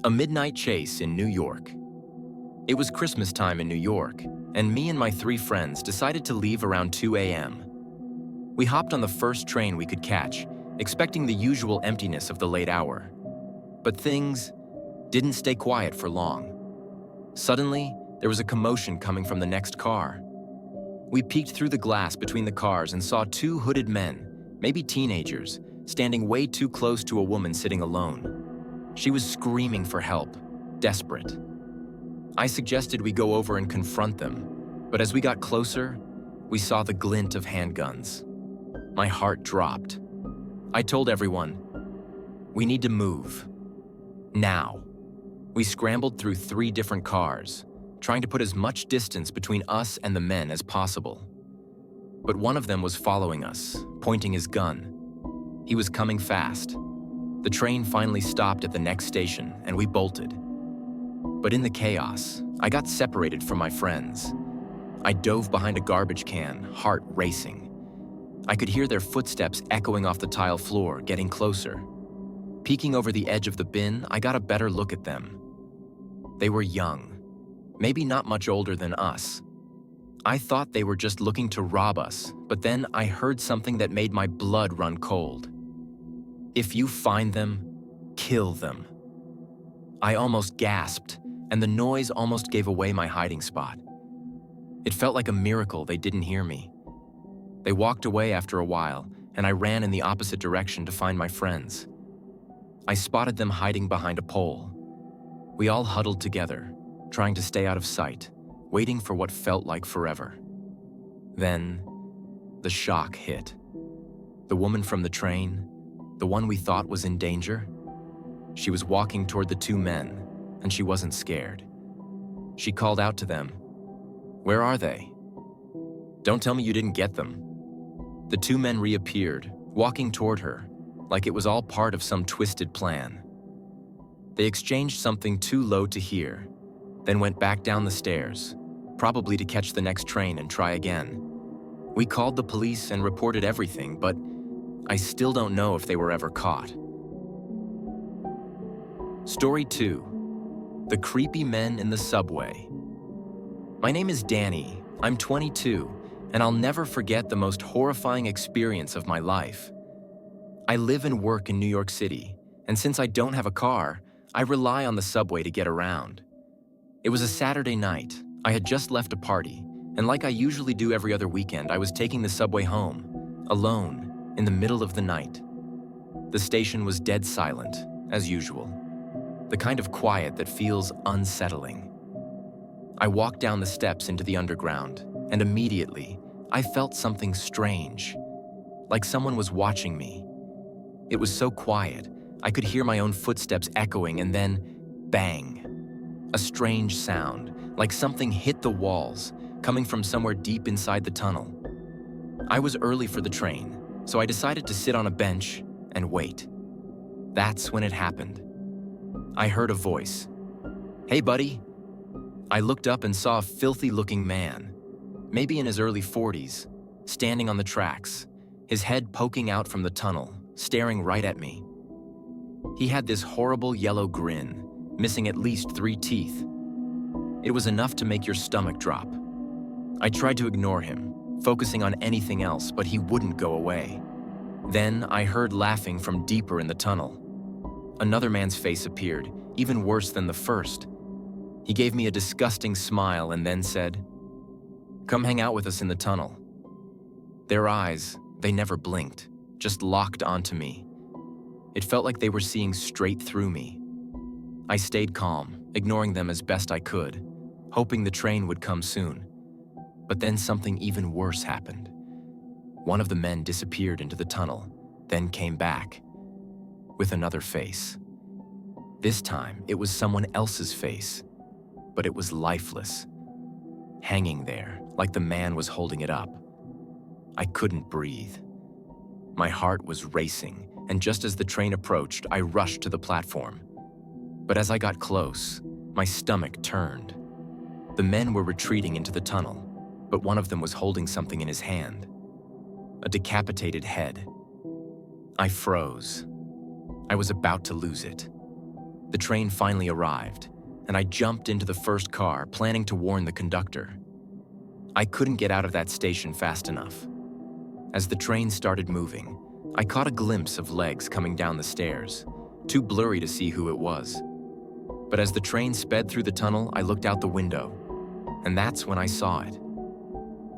A midnight chase in New York. It was Christmas time in New York, and me and my 3 friends decided to leave around 2 a.m. We hopped on the first train we could catch, expecting the usual emptiness of the late hour. But things didn't stay quiet for long. Suddenly, there was a commotion coming from the next car. We peeked through the glass between the cars and saw 2 hooded men, maybe teenagers, standing way too close to a woman sitting alone. She was screaming for help, desperate. I suggested we go over and confront them, but as we got closer, we saw the glint of handguns. My heart dropped. I told everyone, "We need to move. Now." We scrambled through 3 different cars, trying to put as much distance between us and the men as possible. But one of them was following us, pointing his gun. He was coming fast. The train finally stopped at the next station, and we bolted. But in the chaos, I got separated from my friends. I dove behind a garbage can, heart racing. I could hear their footsteps echoing off the tile floor, getting closer. Peeking over the edge of the bin, I got a better look at them. They were young, maybe not much older than us. I thought they were just looking to rob us, but then I heard something that made my blood run cold. "If you find them, kill them." I almost gasped, and the noise almost gave away my hiding spot. It felt like a miracle they didn't hear me. They walked away after a while, and I ran in the opposite direction to find my friends. I spotted them hiding behind a pole. We all huddled together, trying to stay out of sight, waiting for what felt like forever. Then, the shock hit. The woman from the train, the one we thought was in danger, she was walking toward the 2 men, and she wasn't scared. She called out to them, "Where are they? Don't tell me you didn't get them." The 2 men reappeared, walking toward her, like it was all part of some twisted plan. They exchanged something too low to hear, then went back down the stairs, probably to catch the next train and try again. We called the police and reported everything, but I still don't know if they were ever caught. Story 2. The Creepy Men in the Subway. My name is Danny, I'm 22, and I'll never forget the most horrifying experience of my life. I live and work in New York City, and since I don't have a car, I rely on the subway to get around. It was a Saturday night. I had just left a party, and like I usually do every other weekend, I was taking the subway home, alone, in the middle of the night. The station was dead silent, as usual. The kind of quiet that feels unsettling. I walked down the steps into the underground, and immediately, I felt something strange, like someone was watching me. It was so quiet, I could hear my own footsteps echoing, and then, bang. A strange sound, like something hit the walls, coming from somewhere deep inside the tunnel. I was early for the train, so I decided to sit on a bench and wait. That's when it happened. I heard a voice. "Hey, buddy." I looked up and saw a filthy-looking man, maybe in his early 40s, standing on the tracks, his head poking out from the tunnel, staring right at me. He had this horrible yellow grin, missing at least 3 teeth. It was enough to make your stomach drop. I tried to ignore him, focusing on anything else, but he wouldn't go away. Then I heard laughing from deeper in the tunnel. Another man's face appeared, even worse than the first. He gave me a disgusting smile and then said, "Come hang out with us in the tunnel." Their eyes, they never blinked, just locked onto me. It felt like they were seeing straight through me. I stayed calm, ignoring them as best I could, hoping the train would come soon. But then something even worse happened. One of the men disappeared into the tunnel, then came back, with another face. This time, it was someone else's face, but it was lifeless, hanging there like the man was holding it up. I couldn't breathe. My heart was racing, and just as the train approached, I rushed to the platform. But as I got close, my stomach turned. The men were retreating into the tunnel, but one of them was holding something in his hand. A decapitated head. I froze. I was about to lose it. The train finally arrived, and I jumped into the first car, planning to warn the conductor. I couldn't get out of that station fast enough. As the train started moving, I caught a glimpse of legs coming down the stairs, too blurry to see who it was. But as the train sped through the tunnel, I looked out the window, and that's when I saw it.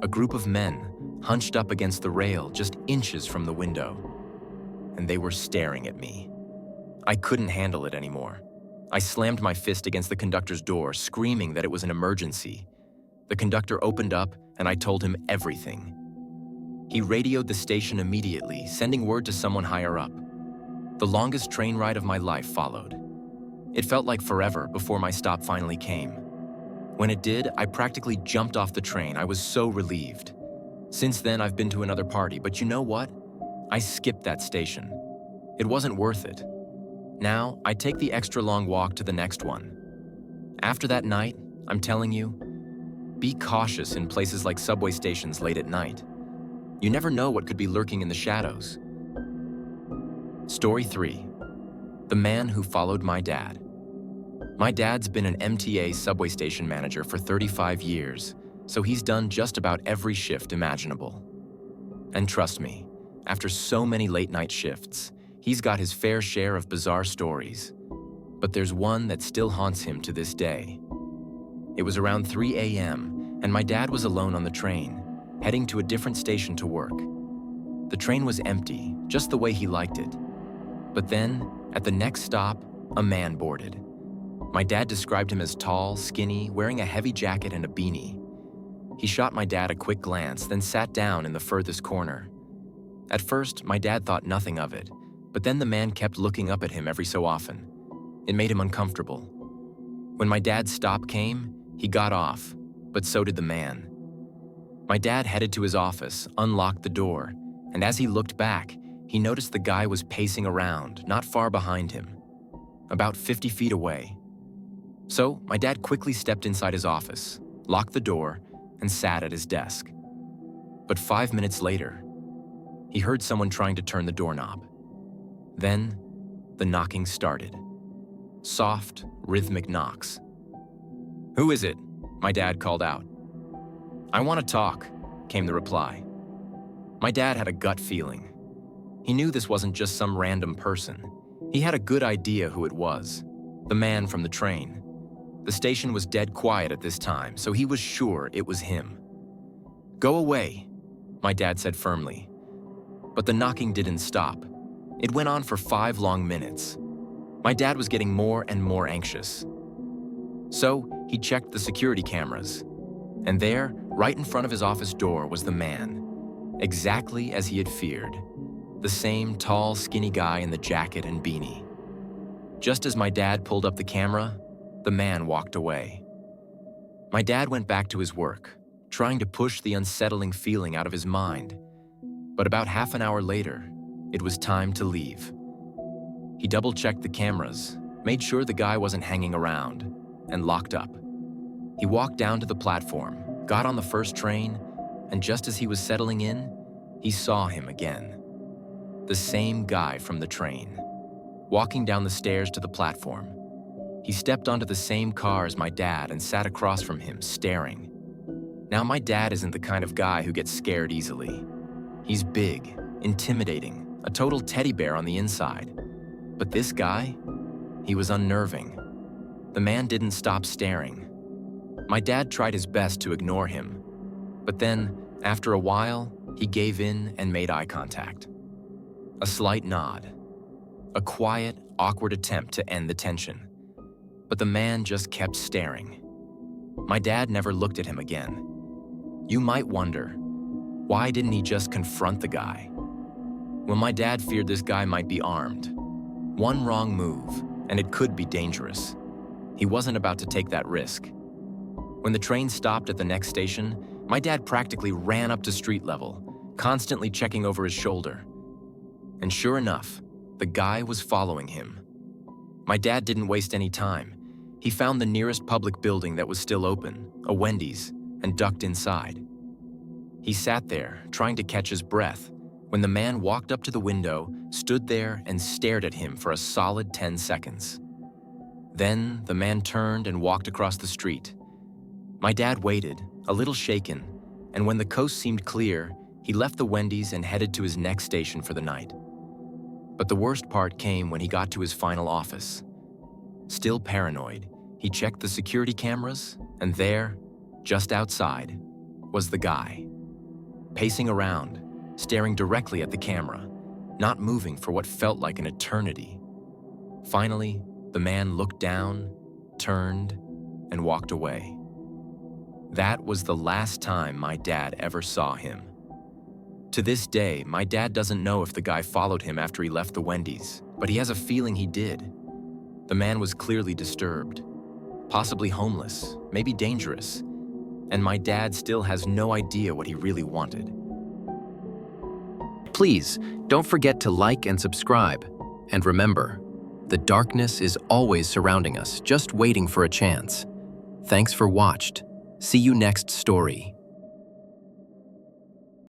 A group of men hunched up against the rail just inches from the window, and they were staring at me. I couldn't handle it anymore. I slammed my fist against the conductor's door, screaming that it was an emergency. The conductor opened up, and I told him everything. He radioed the station immediately, sending word to someone higher up. The longest train ride of my life followed. It felt like forever before my stop finally came. When it did, I practically jumped off the train. I was so relieved. Since then, I've been to another party, but you know what? I skipped that station. It wasn't worth it. Now, I take the extra long walk to the next one. After that night, I'm telling you, be cautious in places like subway stations late at night. You never know what could be lurking in the shadows. Story 3. The man who followed my dad. My dad's been an MTA subway station manager for 35 years, so he's done just about every shift imaginable. And trust me, after so many late-night shifts, he's got his fair share of bizarre stories. But there's one that still haunts him to this day. It was around 3 a.m., and my dad was alone on the train, heading to a different station to work. The train was empty, just the way he liked it. But then, at the next stop, a man boarded. My dad described him as tall, skinny, wearing a heavy jacket and a beanie. He shot my dad a quick glance, then sat down in the furthest corner. At first, my dad thought nothing of it, but then the man kept looking up at him every so often. It made him uncomfortable. When my dad's stop came, he got off, but so did the man. My dad headed to his office, unlocked the door, and as he looked back, he noticed the guy was pacing around, not far behind him, about 50 feet away. So, my dad quickly stepped inside his office, locked the door, and sat at his desk. But 5 minutes later, he heard someone trying to turn the doorknob. Then, the knocking started. Soft, rhythmic knocks. "Who is it?" my dad called out. "I want to talk," came the reply. My dad had a gut feeling. He knew this wasn't just some random person. He had a good idea who it was, the man from the train. The station was dead quiet at this time, so he was sure it was him. "Go away," my dad said firmly. But the knocking didn't stop. It went on for 5 long minutes. My dad was getting more and more anxious. So he checked the security cameras. And there, right in front of his office door, was the man, exactly as he had feared. The same tall, skinny guy in the jacket and beanie. Just as my dad pulled up the camera, the man walked away. My dad went back to his work, trying to push the unsettling feeling out of his mind. But about half an hour later, it was time to leave. He double-checked the cameras, made sure the guy wasn't hanging around, and locked up. He walked down to the platform, got on the first train, and just as he was settling in, he saw him again. The same guy from the train, walking down the stairs to the platform. He stepped onto the same car as my dad and sat across from him, staring. Now, my dad isn't the kind of guy who gets scared easily. He's big, intimidating, a total teddy bear on the inside. But this guy, he was unnerving. The man didn't stop staring. My dad tried his best to ignore him. But then, after a while, he gave in and made eye contact. A slight nod. A quiet, awkward attempt to end the tension. But the man just kept staring. My dad never looked at him again. You might wonder, why didn't he just confront the guy? Well, my dad feared this guy might be armed. One wrong move, and it could be dangerous. He wasn't about to take that risk. When the train stopped at the next station, my dad practically ran up to street level, constantly checking over his shoulder. And sure enough, the guy was following him. My dad didn't waste any time. He found the nearest public building that was still open, a Wendy's, and ducked inside. He sat there, trying to catch his breath, when the man walked up to the window, stood there, and stared at him for a solid 10 seconds. Then the man turned and walked across the street. My dad waited, a little shaken, and when the coast seemed clear, he left the Wendy's and headed to his next station for the night. But the worst part came when he got to his final office. Still paranoid, he checked the security cameras, and there, just outside, was the guy. Pacing around, staring directly at the camera, not moving for what felt like an eternity. Finally, the man looked down, turned, and walked away. That was the last time my dad ever saw him. To this day, my dad doesn't know if the guy followed him after he left the Wendy's, but he has a feeling he did. The man was clearly disturbed, possibly homeless, maybe dangerous, and my dad still has no idea what he really wanted. Please, don't forget to like and subscribe. And remember, the darkness is always surrounding us, just waiting for a chance. Thanks for watched. See you next story.